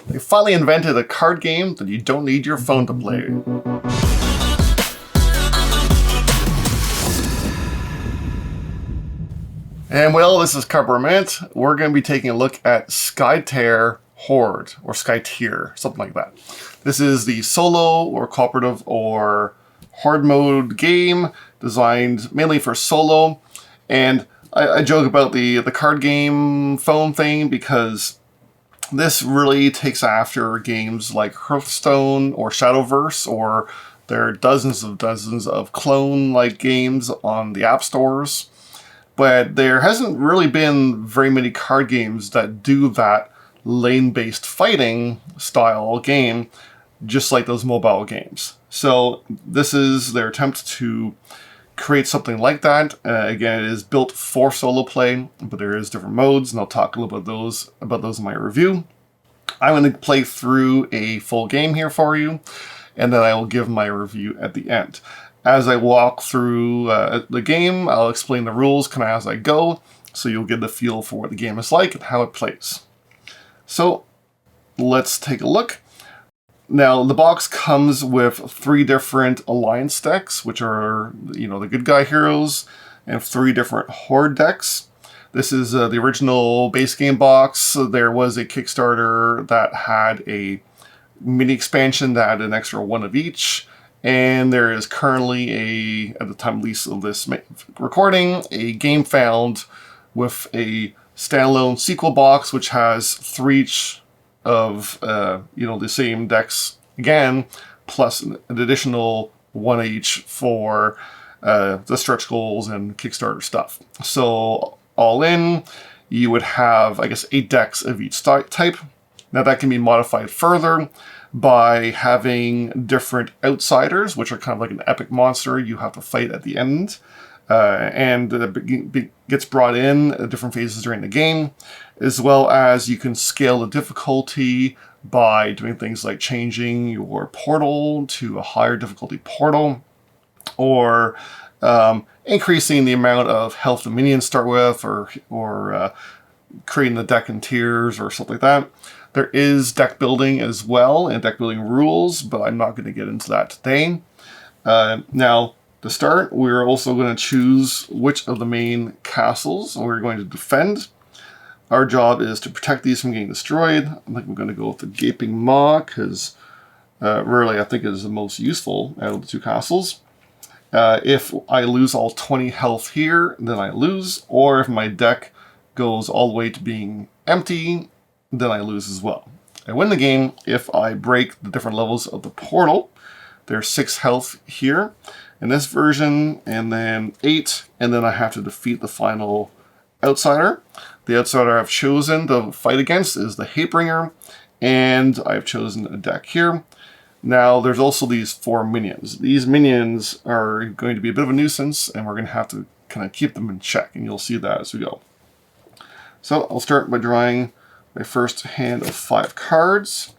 They finally invented a card game that you don't need your phone to play. And well, this is Mint. We're going to be taking a look at Skytear Horde, or Skytear, something like that. This is the solo or cooperative or horde mode game designed mainly for solo. And I joke about the card game phone thing because this really takes after games like Hearthstone or Shadowverse, or there are dozens of clone-like games on the app stores. But there hasn't really been very many card games that do that lane-based fighting style game, just like those mobile games. So this is their attempt to create something like that. Again, it is built for solo play, but there is different modes, and I'll talk a little bit about those in my review. I'm going to play through a full game here for you, and then I will give my review at the end. As I walk through the game, I'll explain the rules kind of as I go, so you'll get a feel for what the game is like and how it plays. So let's take a look. Now, the box comes with 3 different alliance decks, which are, the good guy heroes, and 3 different horde decks. This is the original base game box. There was a Kickstarter that had a mini expansion that had an extra 1 of each. And there is currently at the time least of this recording, a game found with a standalone sequel box, which has 3 each of, the same decks again, plus an additional 1 each for the stretch goals and Kickstarter stuff. So all in, you would have, 8 decks of each type. Now that can be modified further by having different outsiders, which are kind of like an epic monster you have to fight at the end. And gets brought in at different phases during the game, as well as you can scale the difficulty by doing things like changing your portal to a higher difficulty portal, or increasing the amount of health the minions start with, or creating the deck in tiers or something like that. There is deck building as well, and deck building rules, but I'm not going to get into that today. Now, to start, we're also going to choose which of the main castles we're going to defend. Our job is to protect these from getting destroyed. I think I'm going to go with the Gaping Maw, because really I think it is the most useful out of the 2 castles. If I lose all 20 health here, then I lose, or if my deck goes all the way to being empty, then I lose as well. I win the game if I break the different levels of the portal. There's 6 health here in this version, and then 8, and then I have to defeat the final outsider. The outsider I've chosen to fight against is the Hatebringer, and I've chosen a deck here. Now, there's also these 4 minions. These minions are going to be a bit of a nuisance, and we're going to have to kind of keep them in check, and you'll see that as we go. So I'll start by drawing my first hand of 5 cards.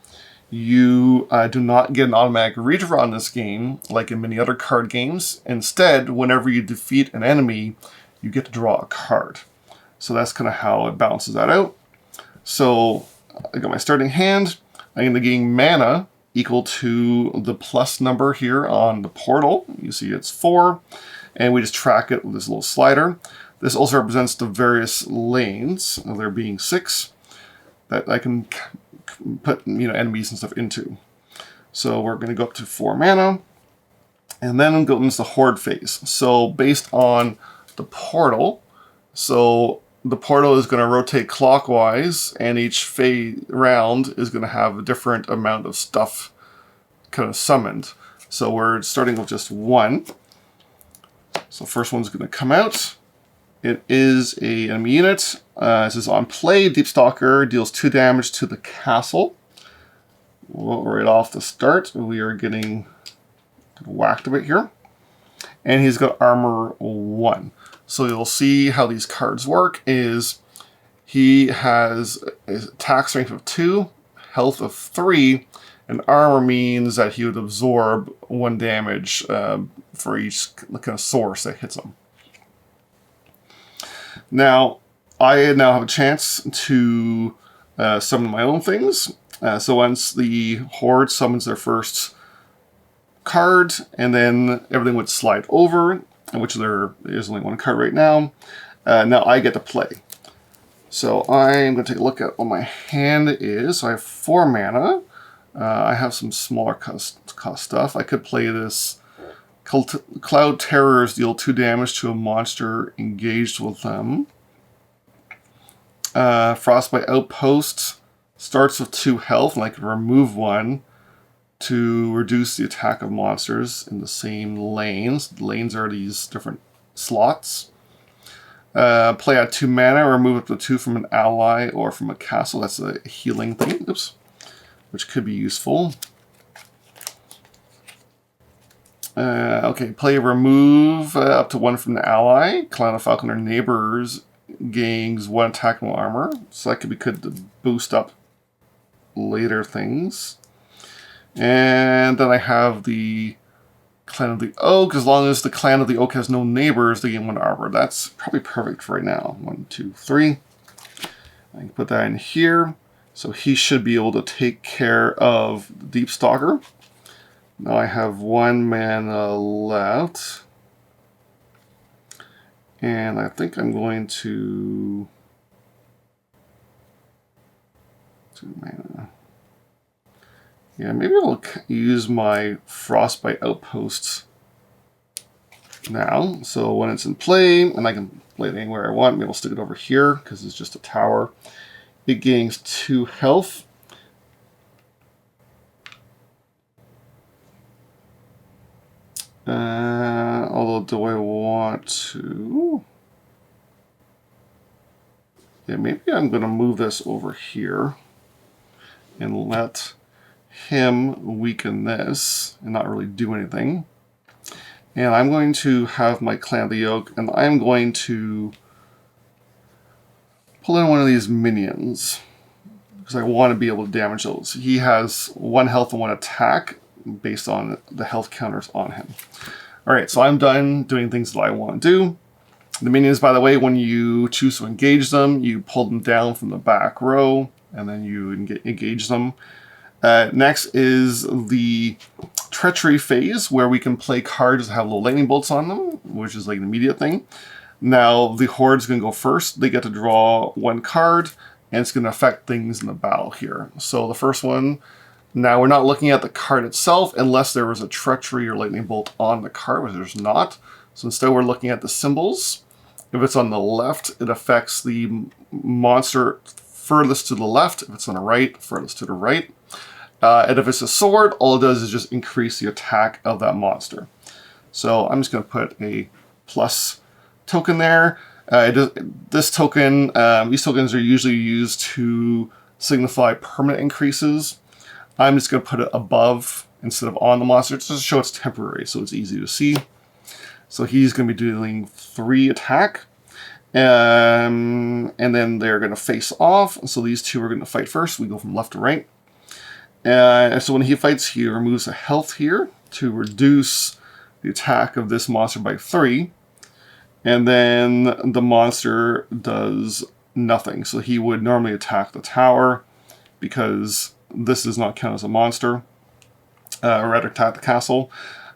You do not get an automatic redraw in this game, like in many other card games. Instead, whenever you defeat an enemy, you get to draw a card. So that's kind of how it balances that out. So I got my starting hand. I'm going to gain mana equal to the plus number here on the portal. You see it's 4, and we just track it with this little slider. This also represents the various lanes, there being 6. That I can put enemies and stuff into. So we're going to go up to 4 mana, and then go into the horde phase. So based on the portal, so the portal is going to rotate clockwise, and each phase round is going to have a different amount of stuff kind of summoned. So we're starting with just 1. So first one's going to come out. It is an enemy unit. It says on play, Deep Stalker deals 2 damage to the castle. Well, right off the start, we are getting whacked a bit here. And he's got armor 1. So you'll see how these cards work is he has attack strength of 2, health of 3, and armor means that he would absorb 1 damage for each kind of source that hits him. Now, I now have a chance to summon my own things. So once the Horde summons their first card, and then everything would slide over, which there is only one card right now. Now I get to play. So I'm going to take a look at what my hand is. So I have 4 mana. I have some smaller cost stuff. I could play this Cloud Terrors, deal 2 damage to a monster engaged with them. Frostbite Outpost starts with 2 health, and I can remove 1 to reduce the attack of monsters in the same lanes. The lanes are these different slots. Play at 2 mana, remove up to 2 from an ally or from a castle. That's a healing thing, oops, which could be useful. Okay, play remove up to 1 from the ally. Clan of Falcon or neighbors gains 1 attack and 1 armor. So that could be good to boost up later things. And then I have the Clan of the Oak. As long as the Clan of the Oak has no neighbors, they gain 1 armor. That's probably perfect for right now. 1, 2, 3. I can put that in here. So he should be able to take care of the Deep Stalker. Now I have 1 mana left. And I think I'm going to 2 mana. Yeah, maybe I'll use my Frostbite Outposts now. So when it's in play, and I can play it anywhere I want, maybe I'll stick it over here because it's just a tower. It gains 2 health. Although, do I want to? Yeah, maybe I'm going to move this over here and let him weaken this and not really do anything. And I'm going to have my Clan of the Oak, and I'm going to pull in one of these minions because I want to be able to damage those. He has 1 health and 1 attack based on the health counters on him. Alright, so I'm done doing things that I want to do. The minions, by the way, when you choose to engage them, you pull them down from the back row, and then you engage them. Next is the Treachery phase, where we can play cards that have little lightning bolts on them, which is like an immediate thing. Now, the Horde's going to go first. They get to draw 1 card, and it's going to affect things in the battle here. So the first one, now we're not looking at the card itself unless there was a Treachery or lightning bolt on the card, which there's not. So instead we're looking at the symbols. If it's on the left, it affects the monster furthest to the left. If it's on the right, furthest to the right. And if it's a sword, all it does is just increase the attack of that monster. So I'm just going to put a plus token there. This token, these tokens are usually used to signify permanent increases. I'm just going to put it above instead of on the monster just to show it's temporary, so it's easy to see. So he's going to be dealing 3 attack. And then they're going to face off. So these 2 are going to fight first. We go from left to right. So when he fights, he removes a health here to reduce the attack of this monster by 3. And then the monster does nothing. So he would normally attack the tower because this does not count as a monster. Or rather attack the castle.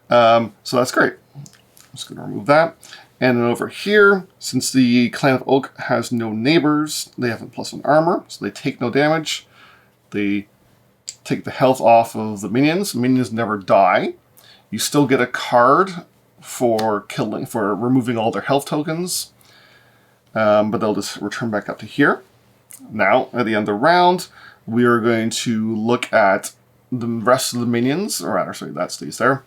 So that's great. I'm just going to remove that. And then over here, since the Clan of Oak has no neighbors, they have a +1 armor, so they take no damage. They take the health off of the minions. Minions never die. You still get a card for removing all their health tokens. But they'll just return back up to here. Now, at the end of the round, we are going to look at the rest of the minions, or rather, sorry, that stays there.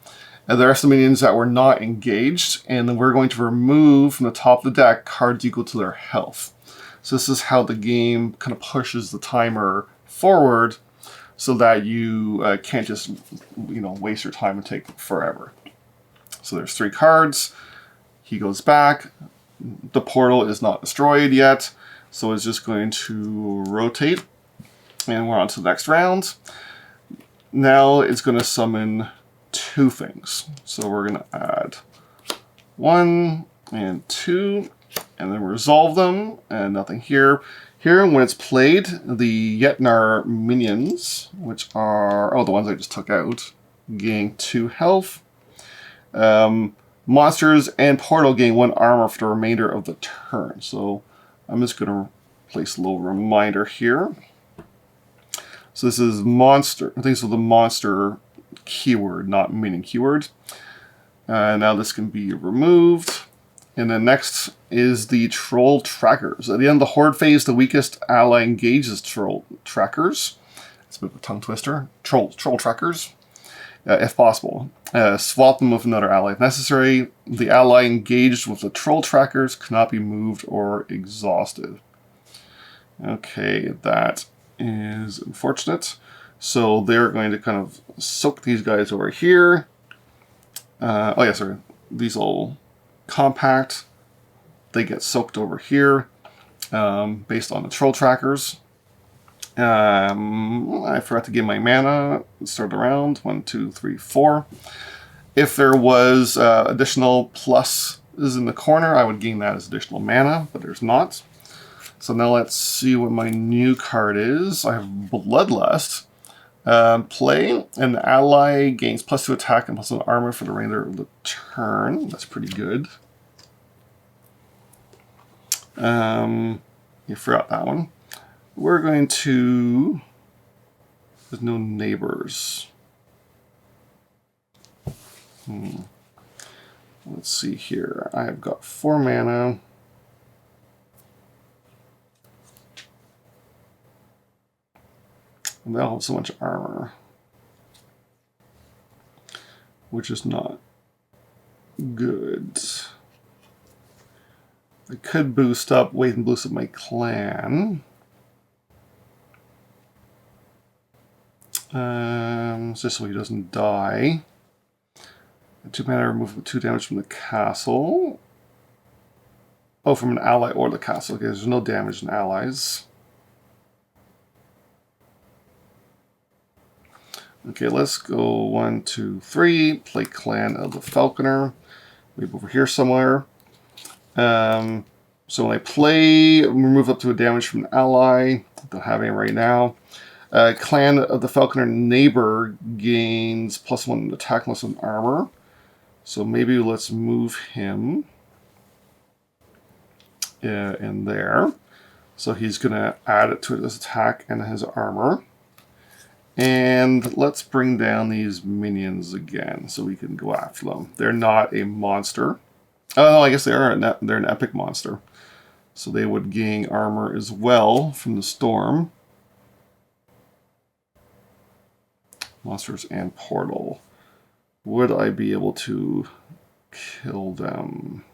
And the rest of the minions that were not engaged, and then we're going to remove from the top of the deck cards equal to their health. So this is how the game kind of pushes the timer forward so that you can't just waste your time and take forever. So there's 3 cards. He goes back. The portal is not destroyed yet, so it's just going to rotate. And we're on to the next round. Now it's going to summon 2 things. So we're going to add 1 and 2, and then resolve them, and nothing here. Here, when it's played, the Yetnar minions, which are, oh, the ones I just took out, gain 2 health. Monsters and Portal gain 1 armor for the remainder of the turn. So I'm just going to place a little reminder here. So this is monster. I think this is the monster keyword, not minion keyword. Now this can be removed. And then next is the Troll Trackers. At the end of the Horde phase, the weakest ally engages Troll Trackers. It's a bit of a tongue twister. Troll Trackers. If possible. Swap them with another ally if necessary. The ally engaged with the Troll Trackers cannot be moved or exhausted. Okay, that is unfortunate. So they're going to kind of soak these guys over here. Oh yeah, sorry. These all compact. They get soaked over here based on the Troll Trackers. I forgot to give my mana. Let's start the round. 1, 2, 3, 4. If there was additional pluses in the corner, I would gain that as additional mana, but there's not. So now let's see what my new card is. I have Bloodlust. Play, an ally gains +2 attack and +1 armor for the remainder of the turn. That's pretty good. You forgot that one. We're going to... There's no neighbors. Let's see here. I've got 4 mana. And they all have so much armor, which is not good. I could boost up, wait and boost up my clan. Just so he doesn't die. 2 mana, remove 2 damage from the castle. Oh, from an ally or the castle. Okay, there's no damage in allies. Okay, let's go 1, 2, 3. Play Clan of the Falconer. Maybe over here somewhere. So when I play, remove up to a damage from an ally. Don't have any right now. Clan of the Falconer neighbor gains +1 attack, +1 armor. So maybe let's move him in there. So he's going to add it to his attack and his armor. And let's bring down these minions again so we can go after them. They're not a monster. Oh, no, I guess they are. They're an epic monster. So they would gain armor as well from the storm. Monsters and Portal. Would I be able to kill them?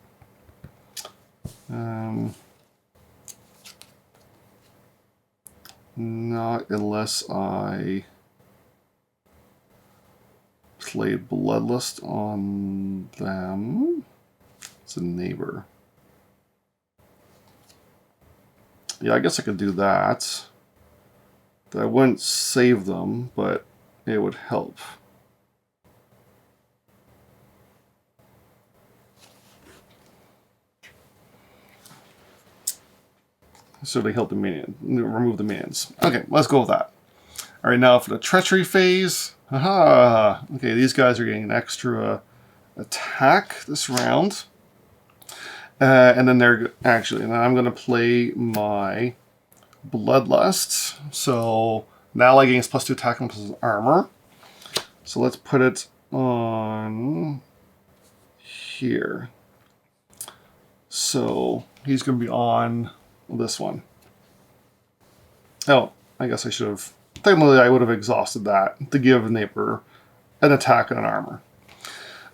Not unless I play Bloodlust on them. It's a neighbor. Yeah, I guess I could do that. I wouldn't save them, but it would help. So they help the minion, remove the minions. Okay, let's go with that. All right, now for the treachery phase. Haha. Okay, these guys are getting an extra attack this round. And then they're actually, and I'm going to play my Bloodlust. So now I gains +2 attack and +1 armor. So let's put it on here. So he's going to be on this one. Oh, I guess I should have, technically I would have exhausted that to give the neighbor an attack and an armor.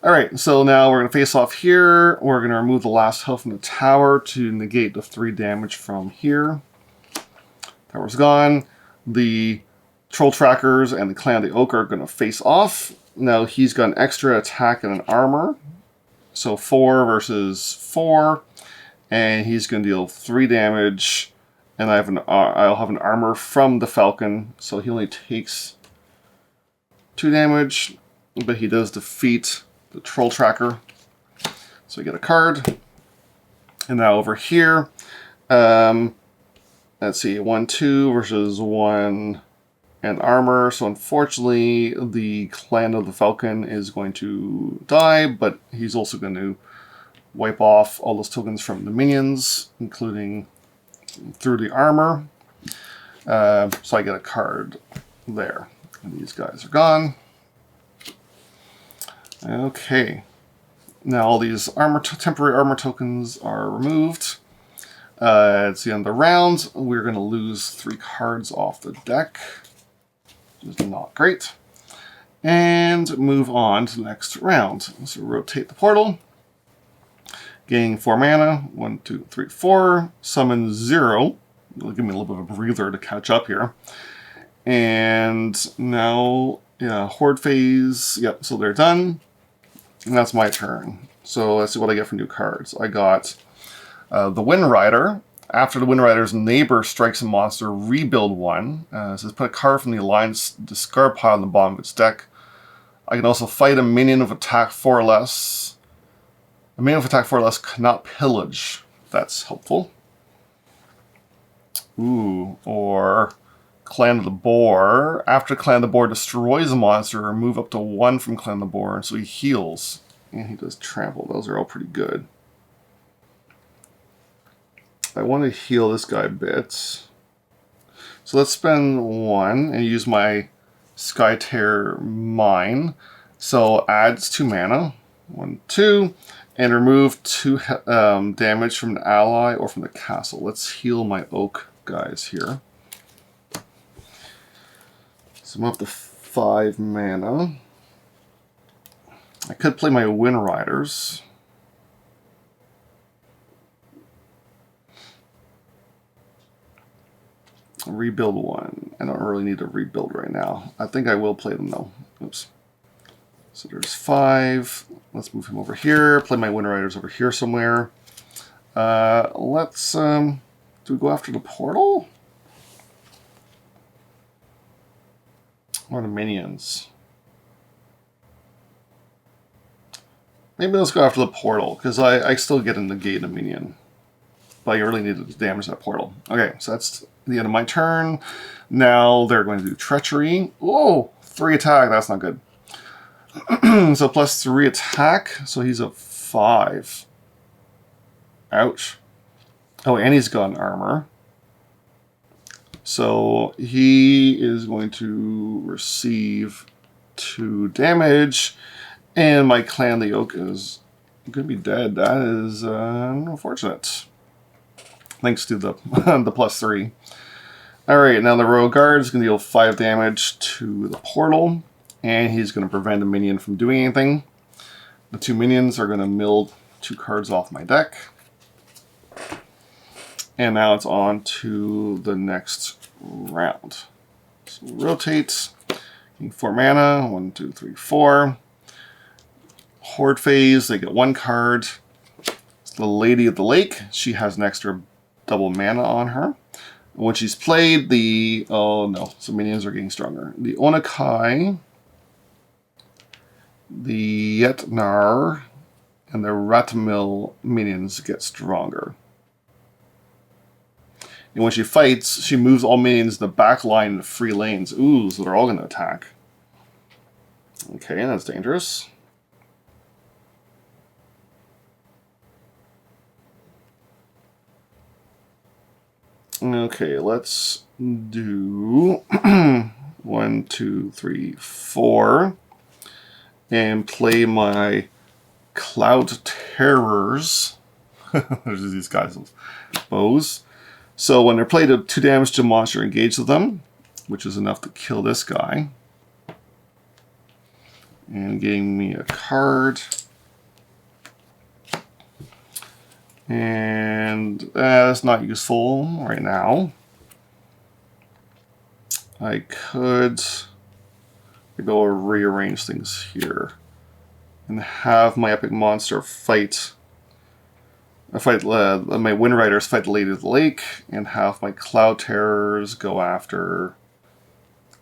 Alright, so now we're going to face off here. We're going to remove the last health from the tower to negate the 3 damage from here. Tower's gone. The Troll Trackers and the Clan of the Oak are going to face off. Now he's got an extra attack and an armor. So 4 versus 4. And he's going to deal 3 damage. And I'll have an armor from the Falcon. So he only takes 2 damage. But he does defeat the Troll Tracker. So we get a card. And now over here, let's see, 1-2 versus 1 and armor. So unfortunately, the Clan of the Falcon is going to die, but he's also going to wipe off all those tokens from the minions, including through the armor. So I get a card there. And these guys are gone. Okay. Now all these temporary armor tokens are removed. It's the end of the round. We're going to lose 3 cards off the deck, which is not great. And move on to the next round. So rotate the portal. Gain 4 mana. 1, 2, 3, 4. Summon 0. It'll give me a little bit of a breather to catch up here. And now, yeah, Horde phase. Yep, so they're done. And that's my turn. So let's see what I get for new cards. I got the Wind Rider. After the Wind Rider's neighbor strikes a monster, rebuild 1. It says put a card from the Alliance discard pile on the bottom of its deck. I can also fight a minion of attack 4 or less. A minion of attack 4 or less cannot pillage. That's helpful. Ooh, or Clan of the Boar. After Clan of the Boar destroys a monster, remove up to 1 from Clan of the Boar, so he heals. And he does trample. Those are all pretty good. I want to heal this guy a bit. So let's spend 1 and use my Skytear Mine. So adds 2 mana. 1, 2. And remove 2 damage from an ally or from the castle. Let's heal my oak guys here. So I'm up to 5 mana. I could play my Wind Riders. Rebuild 1. I don't really need to rebuild right now. I think I will play them though. Oops. So there's 5. Let's move him over here. Play my Wind Riders over here somewhere. Let's do we go after the portal? Or the minions? Maybe let's go after the portal, because I still get in the negate a minion. But you really need to damage that portal. Okay, so that's the end of my turn. Now they're going to do Treachery. Whoa! 3 attack, that's not good. So plus 3 attack, so he's a 5. Ouch. Oh, and he's got an armor. So he is going to receive 2 damage. And my Clan the Oak is going to be dead. That is unfortunate. Thanks to the, the plus 3. Alright, now the Royal Guard is going to deal 5 damage to the portal. And he's going to prevent a minion from doing anything. The 2 minions are going to mill 2 cards off my deck. And now it's on to the next round. So rotate. 4 mana. 1, 2, 3, 4. Horde phase, they get 1 card. It's the Lady of the Lake. She has an extra double mana on her. When she's played, the... oh no, so minions are getting stronger. The Onakai, the Yetnar, and the Ratamil minions get stronger. And when she fights, she moves all minions in the back line into free lanes. Ooh, so they're all going to attack. Okay, that's dangerous. Okay, let's do 1, 2, 3, 4, and play my Cloud Terrors. There's these guys with bows. So when they're played, 2 damage to a monster, engage with them, which is enough to kill this guy. And getting me a card. And that's not useful right now. I could go rearrange things here and have my epic monster fight. My Wind Riders fight the Lady of the Lake, and have my Cloud Terrors go after,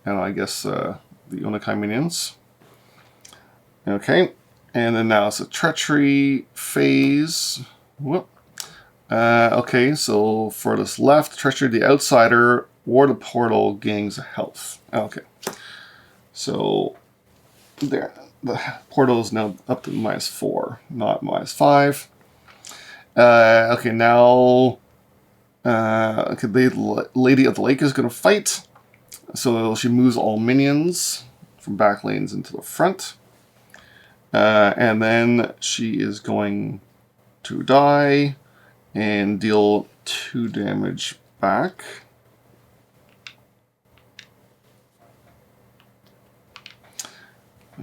and I guess the Onakai minions. Okay, and then now it's a Treachery phase. Whoop. Okay, so for this left, treachery the outsider or the portal gains health. Okay. So there, the portal is now up to -4, not -5. Okay, now okay, the Lady of the Lake is going to fight. So she moves all minions from back lanes into the front. And then she is going to die and deal 2 damage back.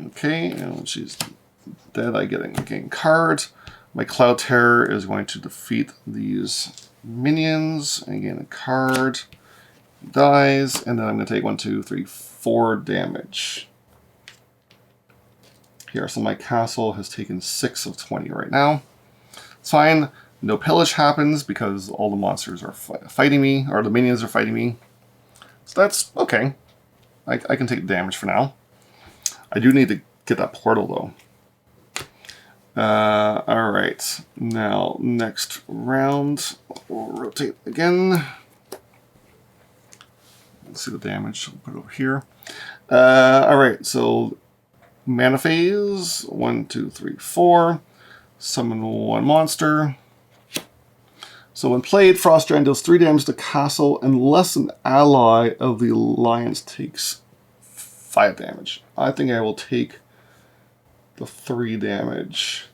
Okay, and when she's dead, I get a gain card. My Cloud Terror is going to defeat these minions. I gain a card. Dies, and then I'm going to take 1, 2, 3, 4 damage. Here, so my castle has taken 6 of 20 right now. It's fine. No pillage happens because all the monsters are fighting me, or the minions are fighting me. So that's okay. I can take damage for now. I do need to get that portal, though. Alright. Now, next round, we'll rotate again. Let's see the damage. I'll put it over here. Alright, so mana phase. 1, 2, 3, 4. Summon 1 monster. So when played, Frost Giant deals 3 damage to castle unless an ally of the alliance takes 5 damage. I think I will take the 3 damage.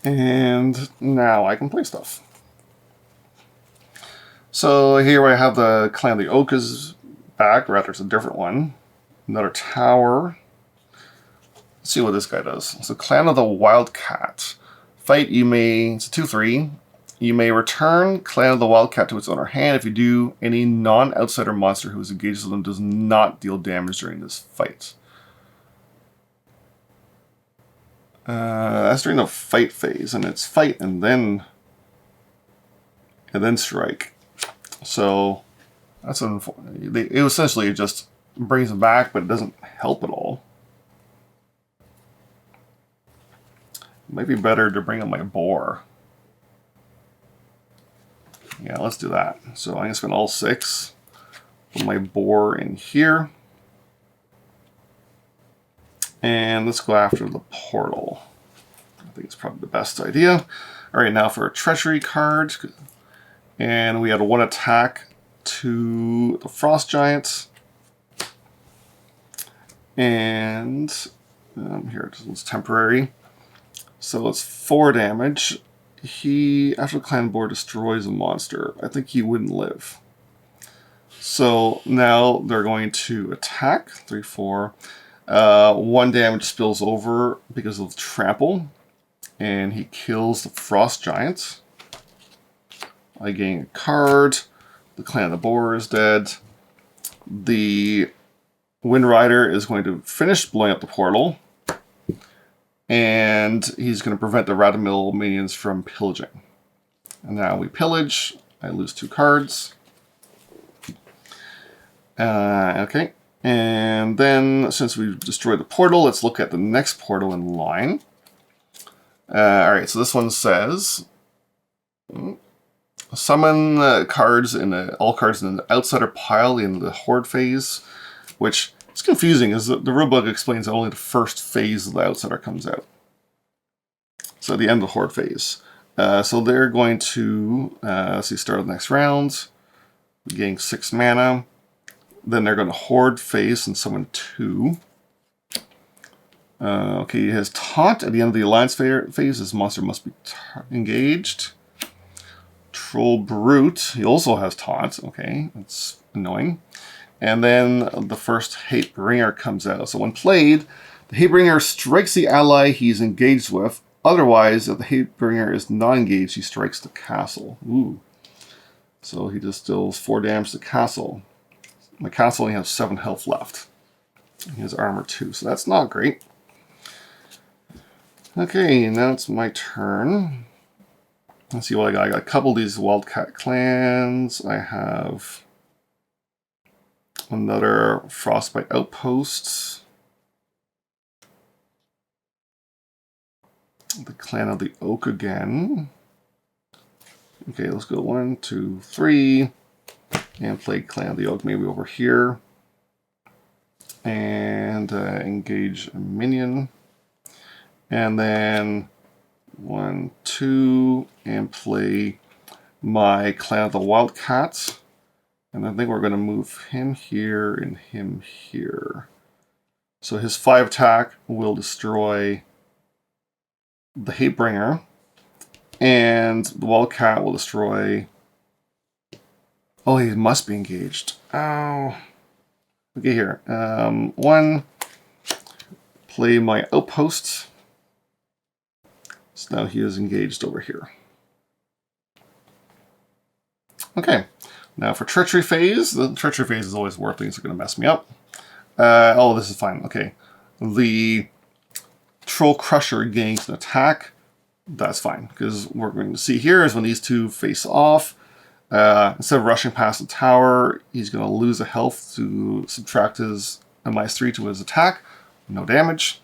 And now I can play stuff. So here I have the Clan of the Oak is back, rather it's a different one. Another tower. Let's see what this guy does. So Clan of the Wildcat. Fight, you may, it's a 2/3. You may return Clan of the Wildcat to its owner hand. If you do, any non-outsider monster who is engaged with them does not deal damage during this fight. That's during the fight phase, and it's fight and then strike. So that's it essentially just brings them back, but it doesn't help at all. It might be better to bring up my boar. Yeah, let's do that. So I'm going to spend all 6. Put my boar in here. And let's go after the portal. I think it's probably the best idea. Alright, now for a treachery card. And we had 1 attack to the Frost Giant. And here, it's temporary. So it's 4 damage. He, after the clan board destroys a monster, I think he wouldn't live. So now they're going to attack. 3, 4. 1 damage spills over because of trample. And he kills the Frost Giant. I gain a card. The Clan of the Boar is dead. The Wind Rider is going to finish blowing up the portal. And he's going to prevent the Radamil minions from pillaging. And now we pillage. I lose 2 cards. Okay. And then, since we've destroyed the portal, let's look at the next portal in line. Alright, so this one says... Summon cards in all cards in the outsider pile in the Horde phase, which is confusing, as the rulebook explains that only the first phase of the outsider comes out. So the end of the Horde phase. So they're going to, let's see, start the next round, getting 6 mana. Then they're going to Horde phase and summon 2. Okay, he has Taunt at the end of the Alliance phase. This monster must be engaged. Troll Brute, he also has Taunt. Okay, that's annoying. And then the first Hatebringer comes out. So when played, the Hatebringer strikes the ally he's engaged with. Otherwise, if the Hatebringer is not engaged, he strikes the castle. Ooh. So he just deals 4 damage to the castle. My castle only has 7 health left. He has armor 2, so that's not great. Okay, now it's my turn. Let's see what I got. I got a couple of these Wildcat clans. I have another Frostbite Outpost. the Clan of the Oak again. Okay, let's go 1, 2, 3. And play Clan of the Oak maybe over here. And engage a minion. And then 1, 2, and play my Clan of the Wildcats. And I think we're going to move him here and him here. So his 5 attack will destroy the Hatebringer. And the Wildcat will destroy... Oh, he must be engaged. Oh. Okay, here. 1. Play my Outposts. So now he is engaged over here. Okay. Now for Treachery Phase. The Treachery Phase is always worth things that are going to mess me up. Oh, this is fine. Okay. The Troll Crusher gains an attack. That's fine, because what we're going to see here is when these two face off, instead of rushing past the tower, he's going to lose a health to subtract his -3 to his attack. No damage.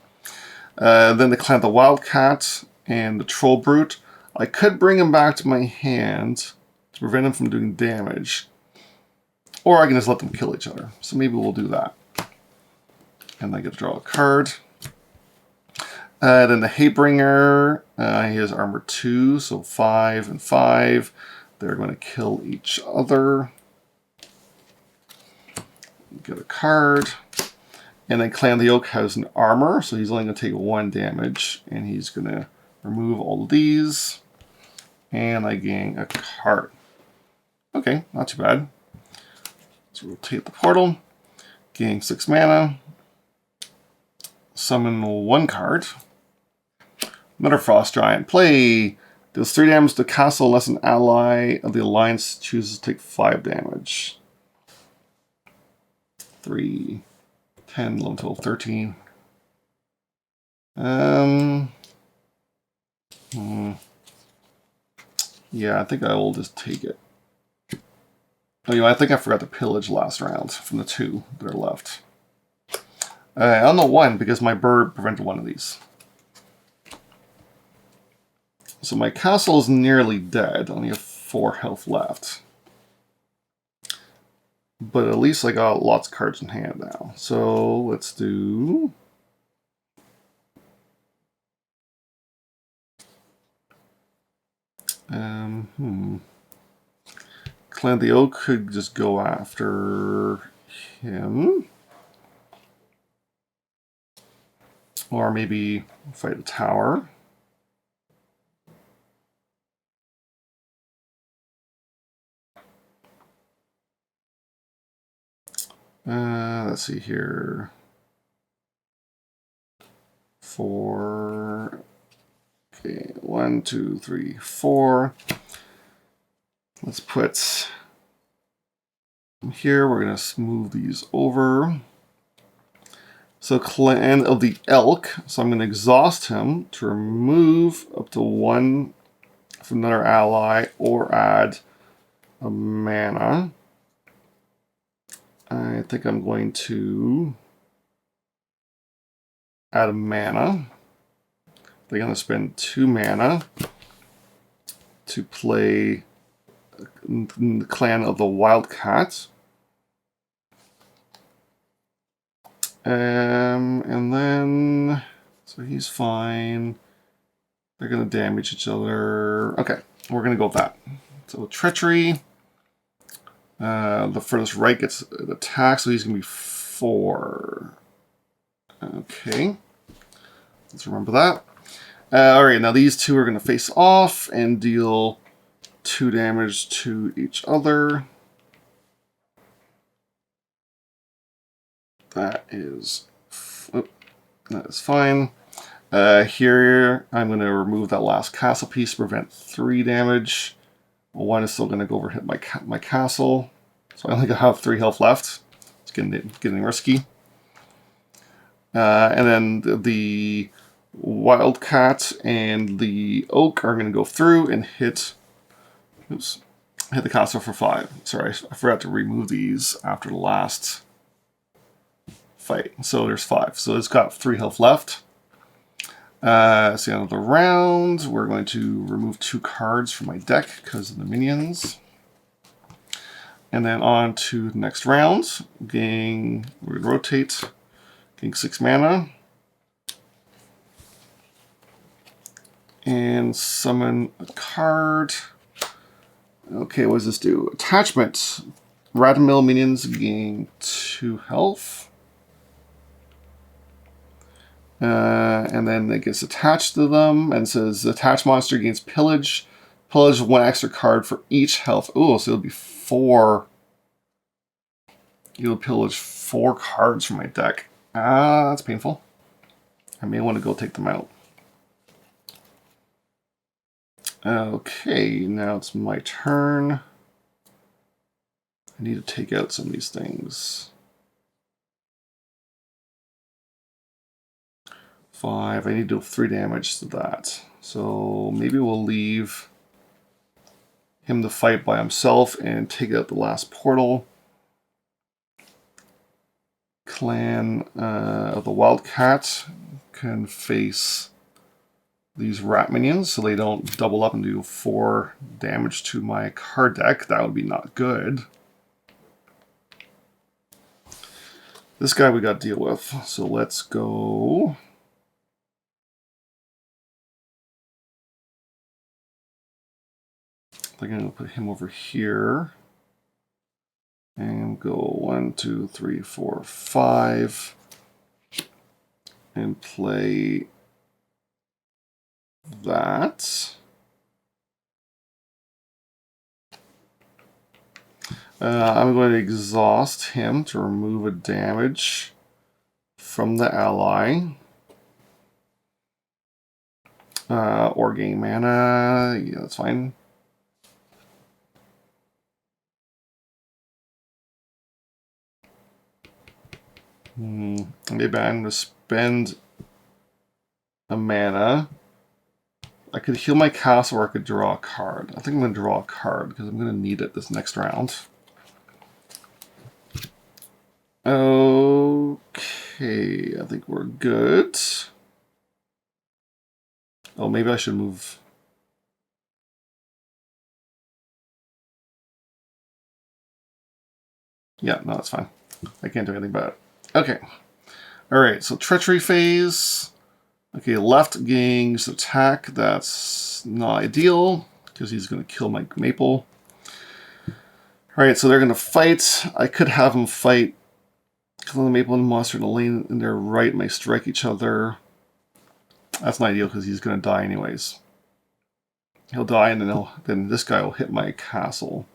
Then the Clan of the Wildcat and the Troll Brute. I could bring him back to my hand to prevent him from doing damage. Or I can just let them kill each other. So maybe we'll do that. And I get to draw a card. Then the Hatebringer, he has armor 2, so 5 and 5. They're going to kill each other. Get a card. And then Clan of the Oak has an armor, so he's only going to take 1 damage. And he's going to remove all of these. And I gain a card. Okay, not too bad. Let's rotate the portal. Gain 6 mana. Summon 1 card. Another Frost Giant. Play. Deals 3 damage to castle unless an ally of the Alliance chooses to take 5 damage. 3, 10, 11, 12, 13. Yeah, I think I will just take it. Oh, you know, I think I forgot to pillage last round from the 2 that are left. On the 1, because my bird prevented 1 of these. So my castle is nearly dead. I only have 4 health left. But at least I got lots of cards in hand now. So let's do... Clan of the Oak could just go after him. Or maybe fight a tower. Let's see here. 4. Okay, 1, 2, 3, 4. Let's put here. We're going to move these over. So Clan of the Elk. So I'm going to exhaust him to remove up to 1 from another ally or add a mana. I think I'm going to add a mana. They're going to spend 2 mana to play the Clan of the Wildcat. And then, so he's fine. They're going to damage each other. Okay, we're going to go with that. So Treachery. The furthest right gets an attack, so he's going to be 4. Okay. Let's remember that. Alright, now these 2 are going to face off and deal 2 damage to each other. That is fine. Here, I'm going to remove that last castle piece to prevent 3 damage. 1 is still going to go over hit my castle. So I only have 3 health left. It's getting risky. And then the Wildcat and the Oak are going to go through and hit the castle for 5. Sorry, I forgot to remove these after the last fight. So there's 5. So it's got 3 health left. So the end of the round, we're going to remove 2 cards from my deck because of the minions. And then on to the next round. We're going to rotate, gain 6 mana. And summon a card. Okay, what does this do? Attachment. Random mill minions gain 2 health. And then it gets attached to them and says attached monster gains pillage. Pillage 1 extra card for each health. Oh, so it'll be 4. You'll pillage 4 cards from my deck. Ah, that's painful. I may want to go take them out. Okay, now it's my turn. I need to take out some of these things. 5. I need to do 3 damage to that. So maybe we'll leave him to fight by himself and take out the last portal. Clan of the Wildcat can face these rat minions so they don't double up and do 4 damage to my card deck. That would be not good. This guy we got to deal with. So let's go. I'm going to put him over here. And go 1, 2, 3, 4, 5. And play that. I'm going to exhaust him to remove a damage from the ally. Or gain mana. Yeah, that's fine. Maybe I'm going to spend a mana. I could heal my castle or I could draw a card. I think I'm going to draw a card because I'm going to need it this next round. Okay, I think we're good. Oh, maybe I should move. Yeah, no, that's fine. I can't do anything about it. Okay. Alright, so treachery phase. Okay, left gains attack. That's not ideal because he's going to kill my maple. Alright, so they're going to fight. I could have them fight. Kill the maple and the monster in the lane in their right may strike each other. That's not ideal because he's going to die anyways. He'll die and then this guy will hit my castle.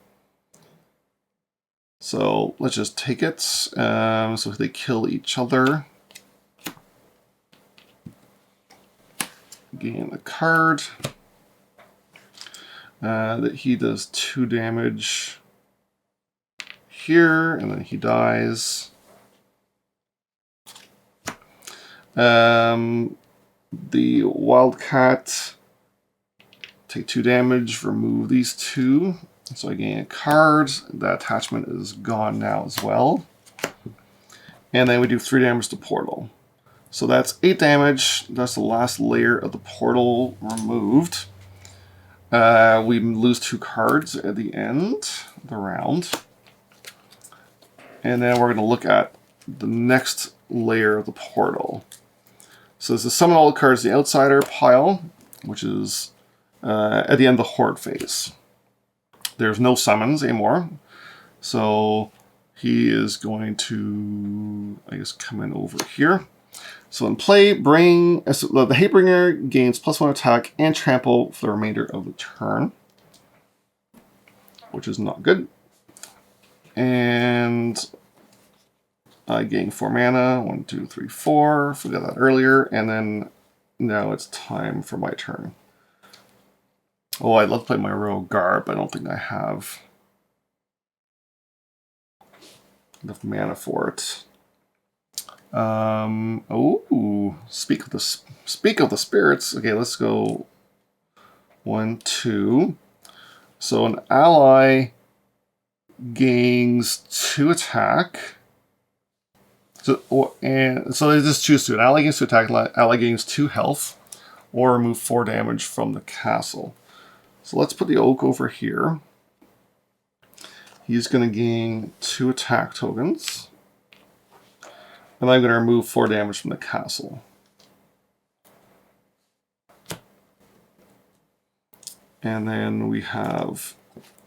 So let's just take it. So they kill each other. Gain a card. That he does 2 damage here, and then he dies. The Wildcat take 2 damage, remove these 2. So I gain a card. That attachment is gone now as well. And then we do 3 damage to portal. So that's 8 damage. That's the last layer of the portal removed. We lose 2 cards at the end of the round. And then we're going to look at the next layer of the portal. So this is summon all the cards in the outsider pile, which is at the end of the Horde phase. There's no summons anymore. So he is going to, I guess, come in over here. So in play, the Hatebringer gains +1 attack and trample for the remainder of the turn, which is not good. And I gain 4 mana, 1, 2, 3, 4, forgot that earlier, and then now it's time for my turn. Oh, I'd love to play my Royal Guard, but I don't think I have enough mana for it. Oh, speak of the spirits. Okay, let's go 1, 2. So an ally gains 2 attack. So they just choose to. An ally gains 2 attack. Ally gains 2 health. or remove 4 damage from the castle. So let's put the oak over here. He's going to gain 2 attack tokens. And I'm going to remove 4 damage from the castle. And then we have,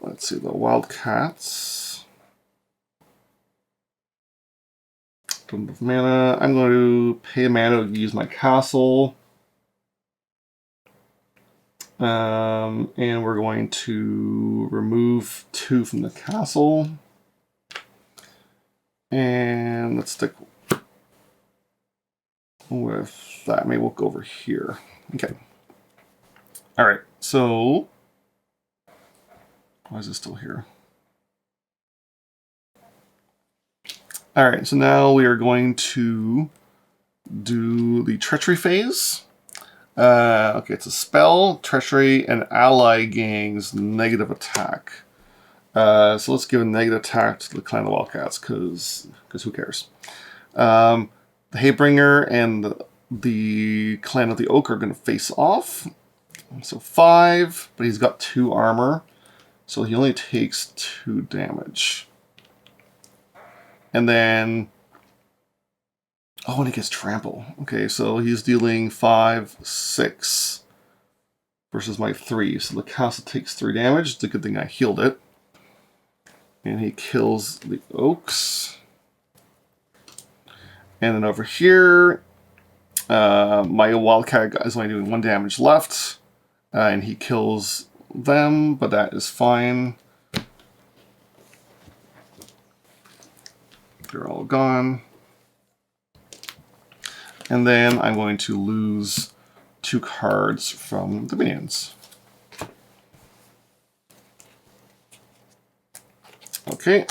let's see, the wildcats. Don't have mana. I'm going to pay mana to use my castle. And we're going to remove 2 from the castle. And let's stick with that. Maybe we'll go over here. Okay. Alright, so why is it still here? Alright, so now we are going to do the treachery phase. Okay, it's a spell, treachery, and ally gains negative attack. So let's give a negative attack to the Clan of the Wildcats, because who cares? The Hatebringer and the Clan of the Oak are going to face off. So 5, but he's got 2 armor, so he only takes 2 damage. And then, oh, and he gets trample. Okay, so he's dealing 5, 6 versus my 3. So the castle takes 3 damage. It's a good thing I healed it. And he kills the oaks. And then over here, my wildcat guy is only doing 1 damage left. And he kills them, but that is fine. They're all gone. And then I'm going to lose 2 cards from the minions. Okay,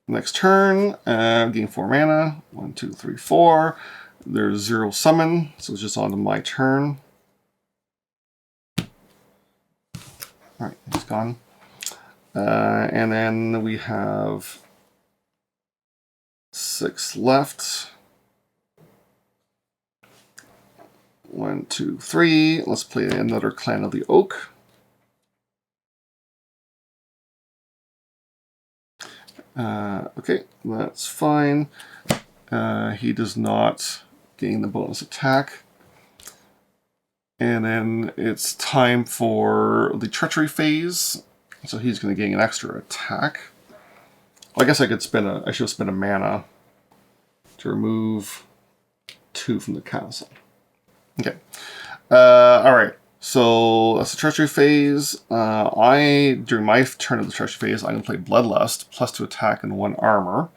next turn, gain 4 mana. 1, 2, 3, 4. There's 0 summon, so it's just on to my turn. Alright, he's gone. And then we have 6 left. 1, 2, 3. Let's play another Clan of the Oak. Okay, that's fine. He does not gain the bonus attack. And then it's time for the treachery phase. So he's going to gain an extra attack. Well, I guess I could spend I should spend a mana to remove 2 from the castle. Okay. Alright. So that's the treachery phase. During my turn of the treachery phase, I'm going to play Bloodlust, +2 attack and 1 armor.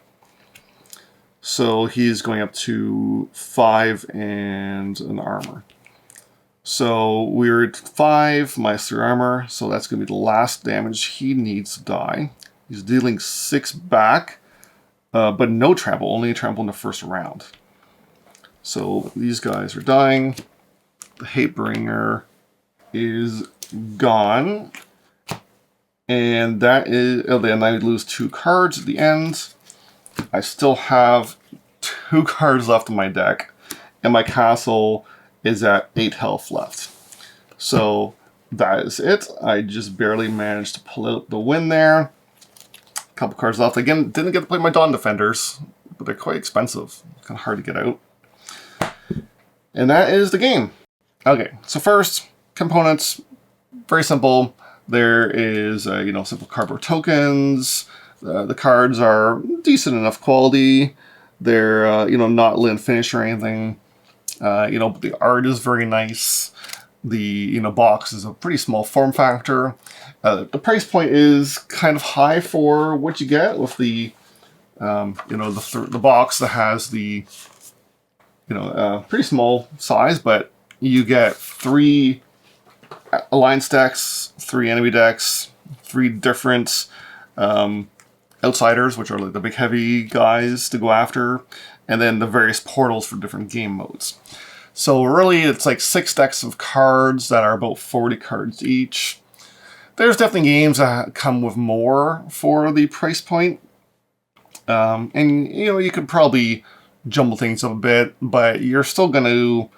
So he's going up to 5 and an armor. So we're at 5, -3 armor, so that's going to be the last damage he needs to die. He's dealing 6 back, but no trample, only a trample in the first round. So these guys are dying. The Hatebringer is gone. And that is, oh, then I lose 2 cards at the end. I still have 2 cards left in my deck, and my castle is at 8 health left. So that is it. I just barely managed to pull out the win there. A couple cards left. Again, didn't get to play my Dawn Defenders, but they're quite expensive. Kind of hard to get out. And that is the game. Okay, so first, components, very simple. There is, simple cardboard tokens. The cards are decent enough quality. They're, not lint finish or anything. But the art is very nice. The, box is a pretty small form factor. The price point is kind of high for what you get with the, the box that has the, pretty small size, but you get 3 alliance decks, 3 enemy decks, 3 different outsiders, which are like the big heavy guys to go after, and then the various portals for different game modes. So really, it's like 6 decks of cards that are about 40 cards each. There's definitely games that come with more for the price point. And, you could probably jumble things up a bit, but you're still going to,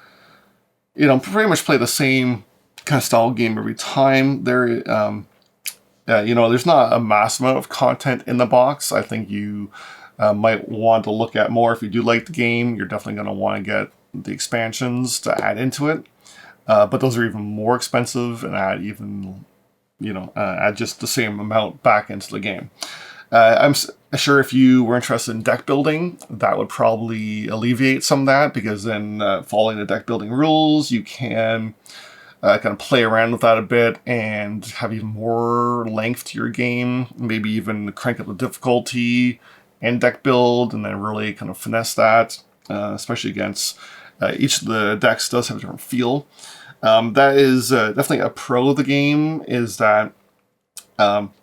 pretty much play the same kind of style game every time. There's not a mass amount of content in the box. I think you might want to look at more. If you do like the game, you're definitely going to want to get the expansions to add into it. But those are even more expensive and add just the same amount back into the game. I'm sure if you were interested in deck building, that would probably alleviate some of that, because then following the deck building rules, you can kind of play around with that a bit and have even more length to your game, maybe even crank up the difficulty and deck build, and then really kind of finesse that, especially against each of the decks does have a different feel. That is definitely a pro of the game, is that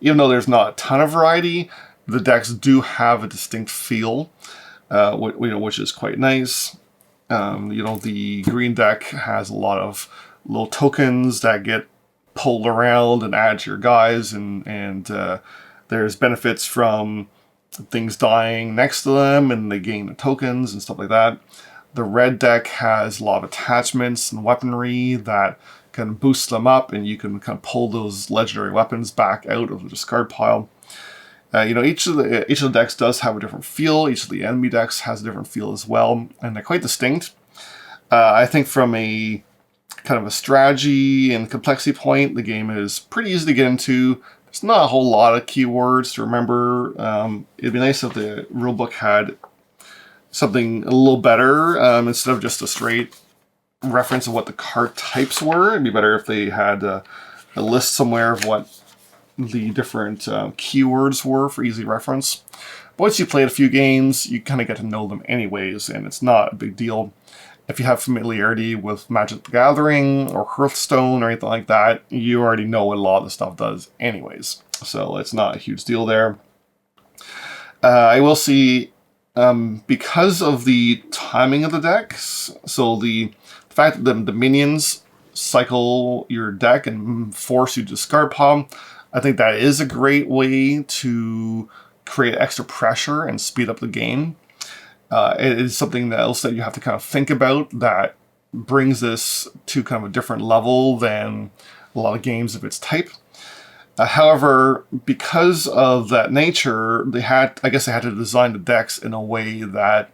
even though there's not a ton of variety, the decks do have a distinct feel, which is quite nice. The green deck has a lot of little tokens that get pulled around and add to your guys, and there's benefits from things dying next to them, and they gain the tokens and stuff like that. The red deck has a lot of attachments and weaponry that can boost them up, and you can kind of pull those legendary weapons back out of the discard pile. Each of the decks does have a different feel. Each of the enemy decks has a different feel as well, and they're quite distinct. I think from a kind of a strategy and complexity point, the game is pretty easy to get into. There's not a whole lot of keywords to remember. It'd be nice if the rulebook had something a little better, instead of just a straight reference of what the card types were. It'd be better if they had a list somewhere of what the different keywords were for easy reference. But once you played a few games, you kind of get to know them anyways, and it's not a big deal. If you have familiarity with Magic the Gathering or Hearthstone or anything like that, you already know what a lot of the stuff does anyways. So it's not a huge deal there. I will see, because of the timing of the decks, so the fact that the minions cycle your deck and force you to discard pile, I think that is a great way to create extra pressure and speed up the game. It is something else that you have to kind of think about that brings this to kind of a different level than a lot of games of its type. However, because of that nature, they had to design the decks in a way that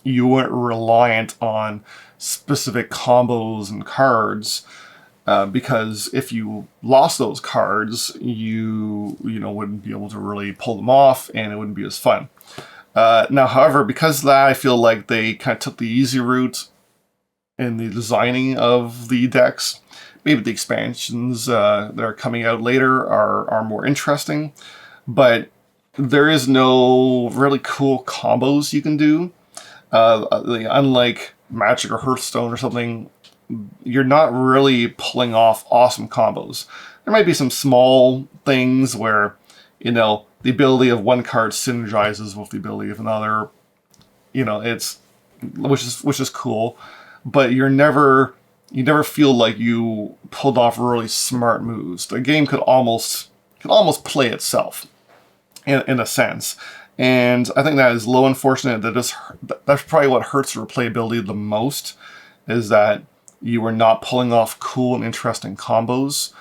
you weren't reliant on specific combos and cards, because if you lost those cards, you wouldn't be able to really pull them off, and it wouldn't be as fun. Now, however, because of that, I feel like they kind of took the easy route in the designing of the decks. Maybe the expansions that are coming out later are more interesting, but there is no really cool combos you can do. Unlike Magic or Hearthstone or something, you're not really pulling off awesome combos. There might be some small things where, the ability of one card synergizes with the ability of another, which is cool, but you never feel like you pulled off really smart moves. The game could almost play itself in a sense. And I think that is a little unfortunate. That's probably what hurts the replayability the most, is that you are not pulling off cool and interesting combos.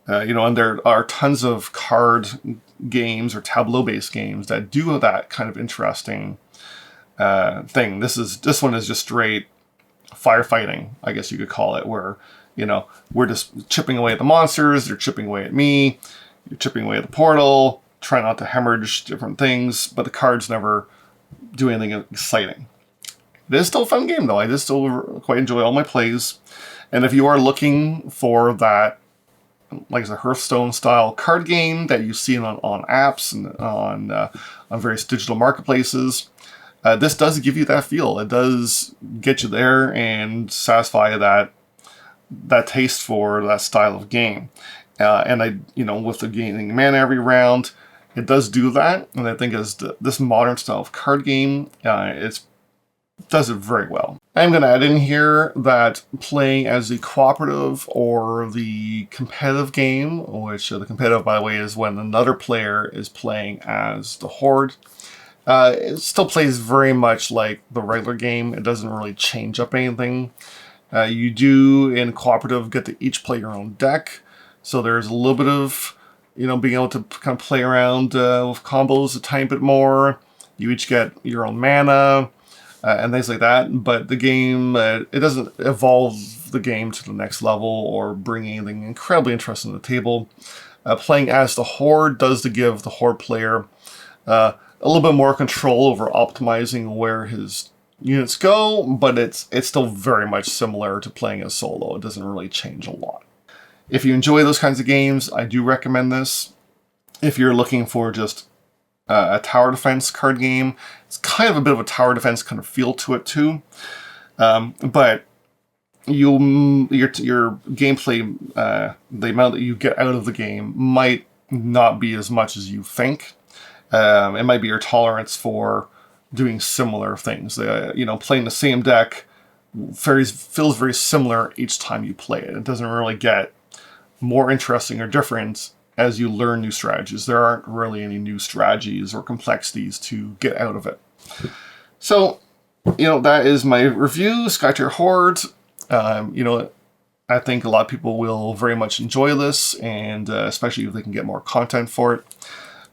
And there are tons of card games or tableau-based games that do that kind of interesting thing. This one is just straight firefighting, I guess you could call it, where, we're just chipping away at the monsters, they're chipping away at me, you're chipping away at the portal, try not to hemorrhage different things, but the cards never do anything exciting. It is still a fun game, though. I just still quite enjoy all my plays. And if you are looking for that, like a Hearthstone-style card game that you've seen on apps and on various digital marketplaces, this does give you that feel. It does get you there and satisfy that taste for that style of game. And with the gaining mana every round, it does do that. And I think as this modern style of card game, it does it very well. I'm going to add in here that playing as the cooperative or the competitive game, which the competitive, by the way, is when another player is playing as the Horde. It still plays very much like the regular game. It doesn't really change up anything. You do, in cooperative, get to each play your own deck. So there's a little bit of, being able to kind of play around with combos a tiny bit more. You each get your own mana and things like that. But the game, it doesn't evolve the game to the next level or bring anything incredibly interesting to the table. Playing as the Horde does to give the Horde player a little bit more control over optimizing where his units go, but it's still very much similar to playing as solo. It doesn't really change a lot. If you enjoy those kinds of games, I do recommend this. If you're looking for just a tower defense card game, it's kind of a bit of a tower defense kind of feel to it too. But your gameplay, the amount that you get out of the game might not be as much as you think. It might be your tolerance for doing similar things. Playing the same deck feels very similar each time you play it. It doesn't really get more interesting or different as you learn new strategies. There aren't really any new strategies or complexities to get out of it. So, that is my review, Skytear Horde. I think a lot of people will very much enjoy this, and especially if they can get more content for it.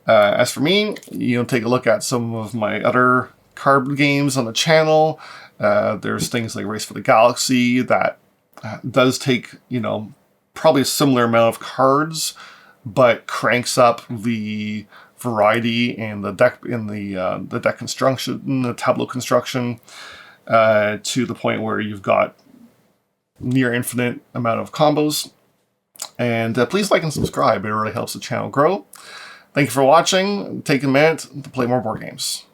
As for me, take a look at some of my other card games on the channel. There's things like Race for the Galaxy that does take, probably a similar amount of cards, but cranks up the variety and the deck in the deck construction, the tableau construction, to the point where you've got near infinite amount of combos. And please like and subscribe. It really helps the channel grow. Thank you for watching. Take a minute to play more board games.